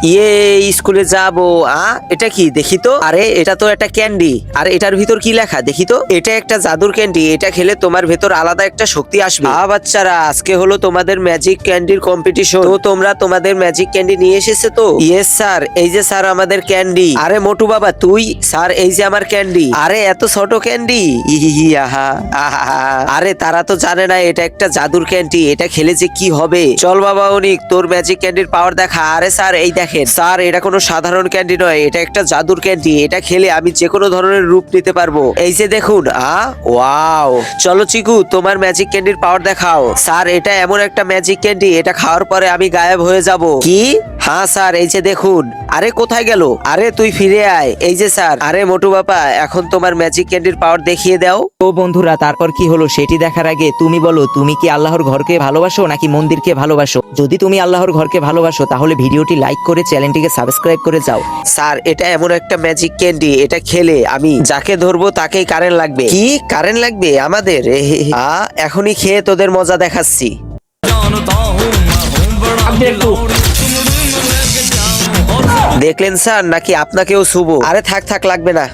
ইয়ে, স্কুলে যাবো। এটা কি দেখি তো? আরে এটা তো একটা ক্যান্ডি। আর এটার ভিতর কি লেখা দেখি তো? এটা একটা জাদুর ক্যান্ডি। এটা খেলে তোমার ভেতর আলাদা একটা শক্তি আসবে। বাচ্চারা, আজকে হলো তোমাদের ম্যাজিক ক্যান্ডির কম্পিটিশন। তো তোমরা তোমাদের ম্যাজিক ক্যান্ডি নিয়ে এসেছো তো? ইয়েস স্যার, এই যে স্যার আমাদের ক্যান্ডি। আরে মোটু বাবা তুই? স্যার এই যে আমার ক্যান্ডি। আরে এত ছোট ক্যান্ডি। আহা আহা। আরে তারা তো জানে না এটা একটা জাদুর ক্যান্ডি। এটা খেলে যে কি হবে। চল বাবা অনিক, তোর ম্যাজিক ক্যান্ডির পাওয়ার দেখা। আরে স্যার এই দেখেন স্যার, এটা কোনো সাধারণ ক্যান্ডি নয়, এটা একটা জাদুর ক্যান্ডি। এটা খেলে আমি যে কোনো ধরনের রূপ নিতে পারবো। এই যে দেখুন। ওয়াও। চলো চিকু, তোমার ম্যাজিক ক্যান্ডির পাওয়ার দেখাও। স্যার এটা এমন একটা ম্যাজিক ক্যান্ডি, এটা খাওয়ার পরে আমি গায়েব হয়ে যাব। কি? হ্যাঁ স্যার, এই যে দেখুন। আরে কোথায় গেল? আরে তুই ফিরে আয়। এই যে স্যার। আরে মোটু বাবা, এখন তোমার ম্যাজিক ক্যান্ডির পাওয়ার দেখিয়ে দাও। তো বন্ধুরা, তারপর কি হলো সেটি দেখার আগে তুমি বলো, তুমি কি আল্লাহর ঘরকে ভালোবাসো নাকি মন্দিরকে ভালোবাসো? যদি তুমি আল্লাহর ঘরকে ভালোবাসো তাহলে ভিডিওটি লাইক করে চ্যানেলটিকে সাবস্ক্রাইব করে যাও। স্যার এটা এমন একটা ম্যাজিক ক্যান্ডি, এটা খেলে আমি যাকে ধরবো তাকেই কারেন্ট লাগবে। কি কারেন্ট লাগবে আমাদের? এখনই খেয়ে তোদের মজা দেখাচ্ছি। দেখলেন স্যার, নাকি আপনাকেও শুভ? আরে থাক থাক, লাগবে না।